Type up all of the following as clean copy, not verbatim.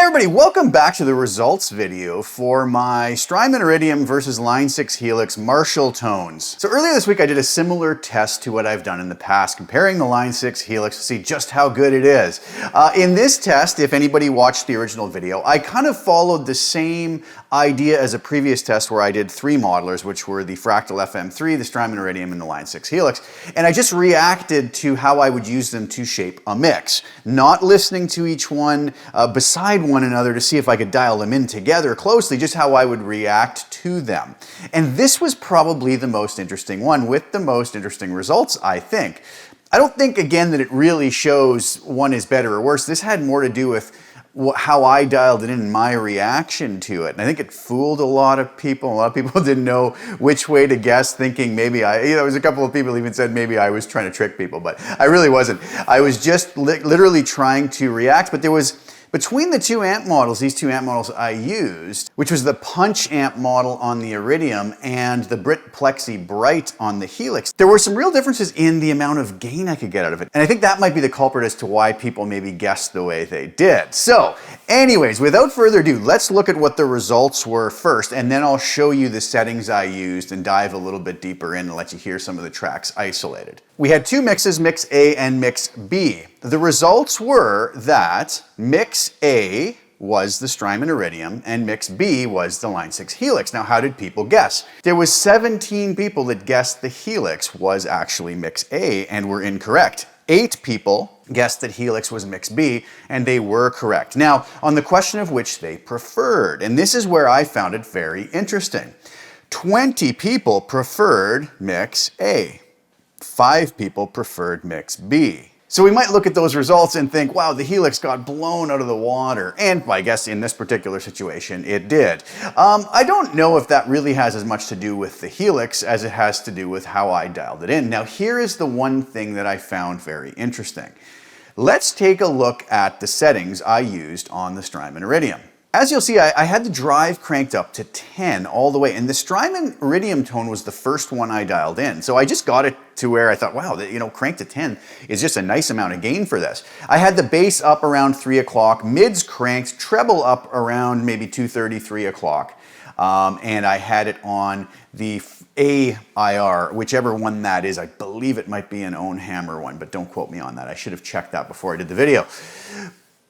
Hey everybody, welcome back to the results video for my Strymon Iridium versus Line 6 Helix Marshall tones. So earlier this week I did a similar test to what I've done in the past, comparing the Line 6 Helix to see just how good it is. In this test, if anybody watched the original video, I kind of followed the same idea as a previous test where I did three modelers, which were the Fractal FM3, the Strymon Iridium, and the Line 6 Helix. And I just reacted to how I would use them to shape a mix, not listening to each one beside one another to see if I could dial them in together closely, just how I would react to them. And this was probably the most interesting one with the most interesting results, I think. I don't think, again, that it really shows one is better or worse. This had more to do with how I dialed it in and my reaction to it. And I think it fooled a lot of people. A lot of people didn't know which way to guess, thinking maybe there was a couple of people even said maybe I was trying to trick people, but I really wasn't. I was just literally trying to react, but there was, between the two amp models, these two amp models I used, which was the Punch amp model on the Iridium and the Brit Plexi Bright on the Helix, there were some real differences in the amount of gain I could get out of it. And I think that might be the culprit as to why people maybe guessed the way they did. So anyways, without further ado, let's look at what the results were first, and then I'll show you the settings I used and dive a little bit deeper in and let you hear some of the tracks isolated. We had two mixes, Mix A and Mix B. The results were that Mix A was the Strymon Iridium and Mix B was the Line 6 Helix. Now, how did people guess? There was 17 people that guessed the Helix was actually Mix A and were incorrect. 8 people guessed that Helix was Mix B, and they were correct. Now, on the question of which they preferred, and this is where I found it very interesting. 20 people preferred Mix A. 5 people preferred Mix B. So we might look at those results and think, wow, the Helix got blown out of the water. And I guess in this particular situation, it did. I don't know if that really has as much to do with the Helix as it has to do with how I dialed it in. Now, here is the one thing that I found very interesting. Let's take a look at the settings I used on the Strymon Iridium. As you'll see, I had the drive cranked up to 10 all the way, and the Strymon Iridium tone was the first one I dialed in. So I just got it to where I thought, wow, cranked to 10 is just a nice amount of gain for this. I had the bass up around 3 o'clock, mids cranked, treble up around maybe 2:30, 3 o'clock. And I had it on the AIR, whichever one that is. I believe it might be an own hammer one, but don't quote me on that. I should have checked that before I did the video.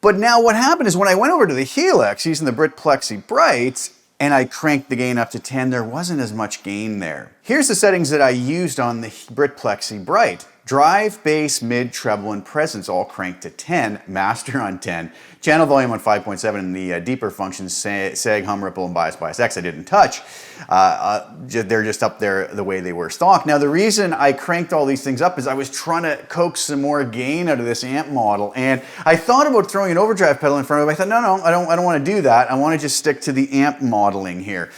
But now what happened is when I went over to the Helix using the Brit Plexi Bright and I cranked the gain up to 10, there wasn't as much gain there. Here's the settings that I used on the Brit Plexi Bright. Drive, bass, mid, treble, and presence all cranked to 10, master on 10, channel volume on 5.7, and the deeper functions, sag, hum, ripple, and bias, X I didn't touch. They're just up there the way they were stock. Now the reason I cranked all these things up is I was trying to coax some more gain out of this amp model, and I thought about throwing an overdrive pedal in front of it. I thought, no, I don't want to do that. I want to just stick to the amp modeling here.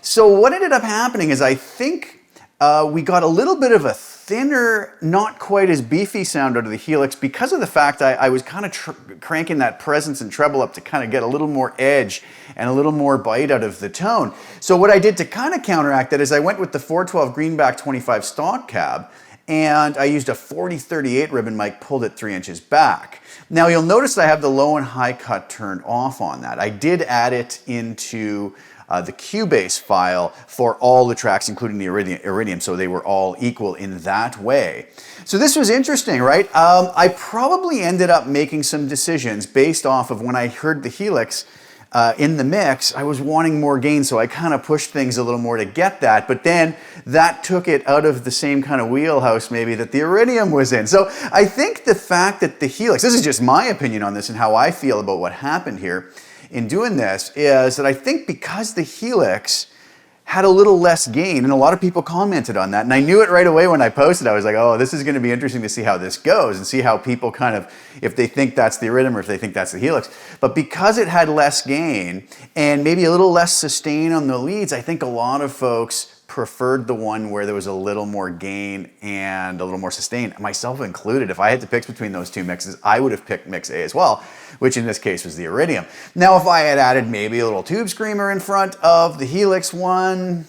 So what ended up happening is I think we got a little bit of a thinner, not quite as beefy sound out of the Helix because of the fact I was kind of cranking that presence and treble up to kind of get a little more edge and a little more bite out of the tone. So what I did to kind of counteract that is I went with the 412 Greenback 25 stock cab, and I used a 4038 ribbon mic, pulled it 3 inches back. Now you'll notice I have the low and high cut turned off on that. I did add it into the Cubase file for all the tracks, including the Iridium, so they were all equal in that way. So this was interesting, right? I probably ended up making some decisions based off of when I heard the Helix in the mix. I was wanting more gain, so I kind of pushed things a little more to get that, but then that took it out of the same kind of wheelhouse maybe that the Iridium was in. So I think the fact that the Helix, this is just my opinion on this and how I feel about what happened here in doing this, is that I think because the Helix had a little less gain, and a lot of people commented on that, and I knew it right away when I posted. I was like, oh, this is going to be interesting to see how this goes and see how people kind of, if they think that's the Iridium or if they think that's the Helix. But because it had less gain and maybe a little less sustain on the leads, I think a lot of folks preferred the one where there was a little more gain and a little more sustain, myself included. If I had to pick between those two mixes, I would have picked Mix A as well, which in this case was the Iridium. Now, if I had added maybe a little tube screamer in front of the Helix one,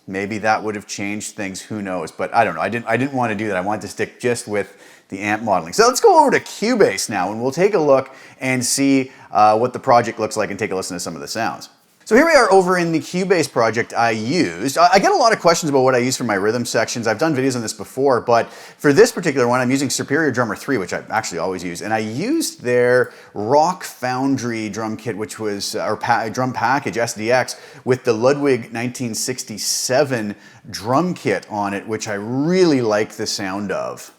maybe that would have changed things, who knows? But I don't know, I didn't want to do that. I wanted to stick just with the amp modeling. So let's go over to Cubase now, and we'll take a look and see what the project looks like and take a listen to some of the sounds. So here we are over in the Cubase project I used. I get a lot of questions about what I use for my rhythm sections. I've done videos on this before, but for this particular one, I'm using Superior Drummer 3, which I actually always use. And I used their Rock Foundry drum kit, which was, drum package, SDX, with the Ludwig 1967 drum kit on it, which I really like the sound of.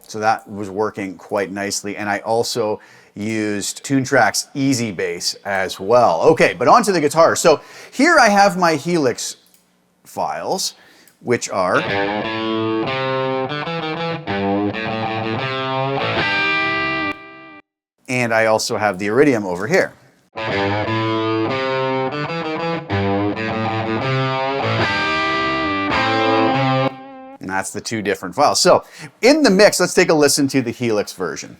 So that was working quite nicely. And I also used TuneTrack's Easy Bass as well. Okay, but onto the guitar. So here I have my Helix files, which are and I also have the Iridium over here. And that's the two different files. So in the mix, let's take a listen to the Helix version.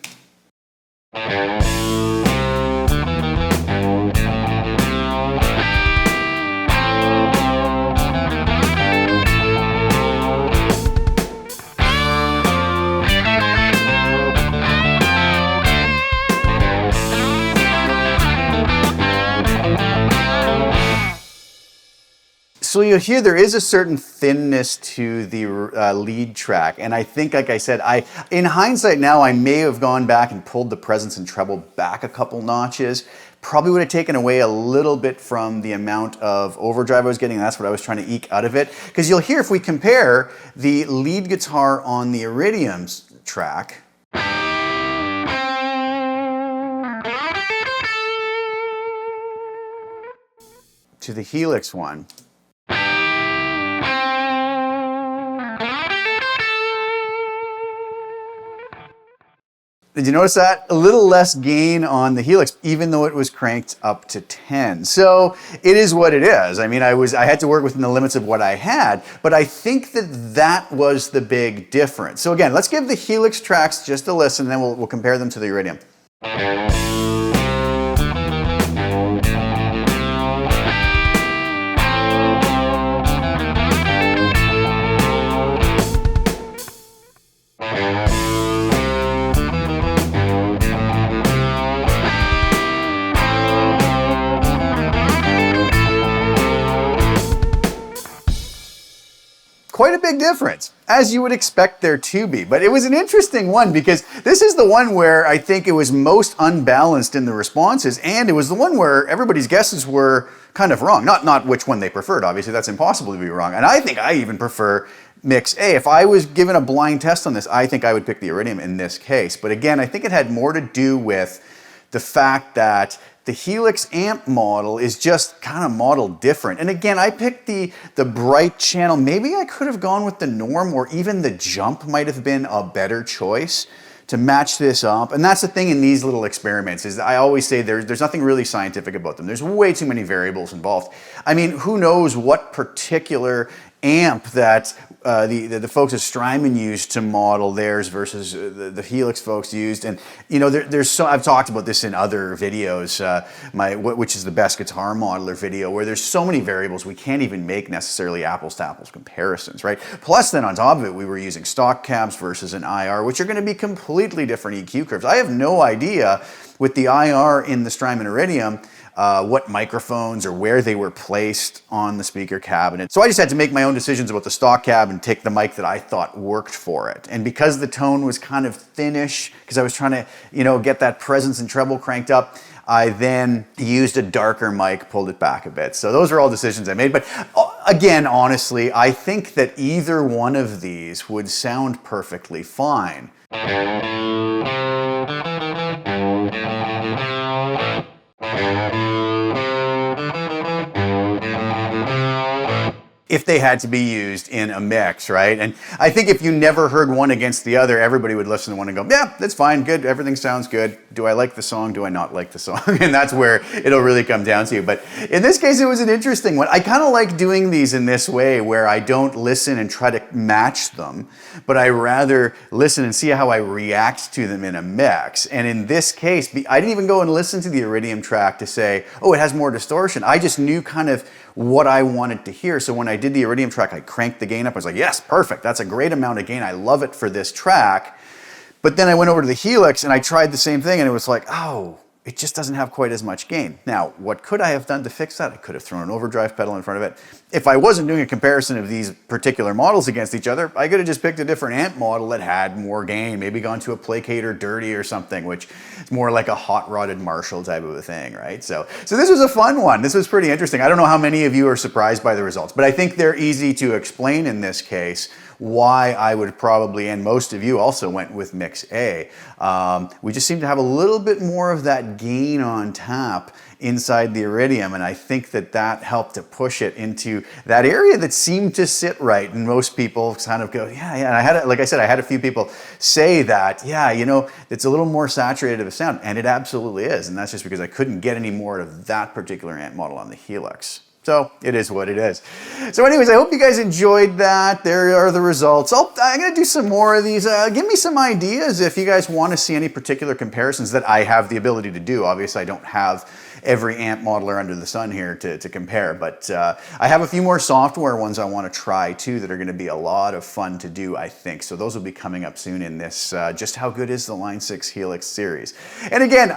So you'll hear there is a certain thinness to the lead track, and I think, like I said, in hindsight now, I may have gone back and pulled the presence and treble back a couple notches. Probably would have taken away a little bit from the amount of overdrive I was getting, and that's what I was trying to eke out of it. Because you'll hear, if we compare the lead guitar on the Iridium's track, to the Helix one, did you notice that? A little less gain on the Helix, even though it was cranked up to 10. So it is what it is. I mean, I had to work within the limits of what I had, but I think that was the big difference. So again, let's give the Helix tracks just a listen, and then we'll compare them to the Iridium. Quite a big difference, as you would expect there to be. But it was an interesting one because this is the one where I think it was most unbalanced in the responses, and it was the one where everybody's guesses were kind of wrong. Not which one they preferred, obviously, that's impossible to be wrong. And I think I even prefer MIXA. If I was given a blind test on this, I think I would pick the Iridium in this case. But again, I think it had more to do with the fact that the Helix amp model is just kind of modeled different. And again, I picked the bright channel. Maybe I could have gone with the norm, or even the jump might have been a better choice to match this up. And that's the thing in these little experiments, is I always say there's nothing really scientific about them. There's way too many variables involved. I mean, who knows what particular amp that the folks at Strymon used to model theirs versus the Helix folks used. And you know, I've talked about this in other videos, which is the best guitar modeler video, where there's so many variables we can't even make necessarily apples to apples comparisons, right? Plus then on top of it, we were using stock cabs versus an IR, which are going to be completely different EQ curves. I have no idea with the IR in the Strymon Iridium what microphones or where they were placed on the speaker cabinet. So I just had to make my own decisions about the stock cab and take the mic that I thought worked for it. And because the tone was kind of thinnish, because I was trying to, you know, get that presence and treble cranked up, I then used a darker mic, pulled it back a bit. So those are all decisions I made. But again, honestly, I think that either one of these would sound perfectly fine. if they had to be used in a mix, right? And I think if you never heard one against the other, everybody would listen to one and go, yeah, that's fine, good, everything sounds good. Do I like the song? Do I not like the song? And that's where it'll really come down to. But in this case, it was an interesting one. I kind of like doing these in this way where I don't listen and try to match them, but I rather listen and see how I react to them in a mix. And in this case, I didn't even go and listen to the Iridium track to say, oh, it has more distortion. I just knew kind of what I wanted to hear. So when I did the Iridium track, I cranked the gain up. I was like, yes, perfect. That's a great amount of gain. I love it for this track. But then I went over to the Helix and I tried the same thing and it was like, oh, it just doesn't have quite as much gain. Now, what could I have done to fix that? I could have thrown an overdrive pedal in front of it. If I wasn't doing a comparison of these particular models against each other, I could have just picked a different amp model that had more gain, maybe gone to a Placator Dirty or something, which is more like a hot-rodded Marshall type of a thing, right? So this was a fun one. This was pretty interesting. I don't know how many of you are surprised by the results, but I think they're easy to explain in this case why I would probably, and most of you also went with MIXA. We just seem to have a little bit more of that gain on tap inside the Iridium, and I think that that helped to push it into that area that seemed to sit right, and most people kind of go, yeah, and I had, like I said, I had a few people say that, yeah, you know, it's a little more saturated of a sound, and it absolutely is, and that's just because I couldn't get any more of that particular amp model on the Helix. So it is what it is. So anyways, I hope you guys enjoyed that. There are the results. I'm going to do some more of these. Give me some ideas if you guys want to see any particular comparisons that I have the ability to do. Obviously, I don't have every amp modeler under the sun here to compare, but I have a few more software ones I want to try too that are going to be a lot of fun to do, I think. So those will be coming up soon in this Just How Good Is the Line 6 Helix series. And again,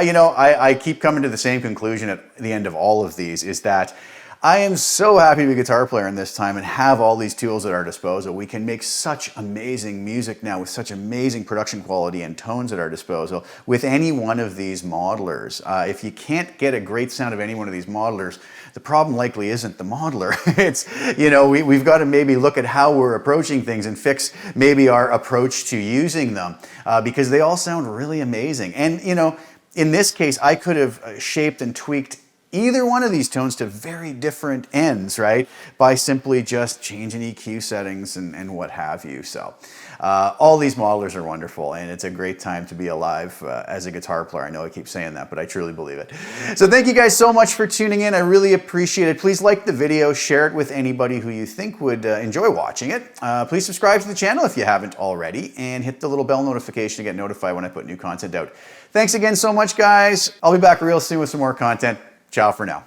you know, I keep coming to the same conclusion at the end of all of these, is that I am so happy to be a guitar player in this time and have all these tools at our disposal. We can make such amazing music now with such amazing production quality and tones at our disposal with any one of these modelers. If you can't get a great sound of any one of these modelers, the problem likely isn't the modeler. It's, you know, we've got to maybe look at how we're approaching things and fix maybe our approach to using them because they all sound really amazing. And, you know, in this case, I could have shaped and tweaked either one of these tones to very different ends, right? By simply just changing EQ settings and what have you. So all these modelers are wonderful and it's a great time to be alive as a guitar player. I know I keep saying that, but I truly believe it. So thank you guys so much for tuning in. I really appreciate it. Please like the video, share it with anybody who you think would enjoy watching it. Please subscribe to the channel if you haven't already and hit the little bell notification to get notified when I put new content out. Thanks again so much, guys. I'll be back real soon with some more content. Ciao for now.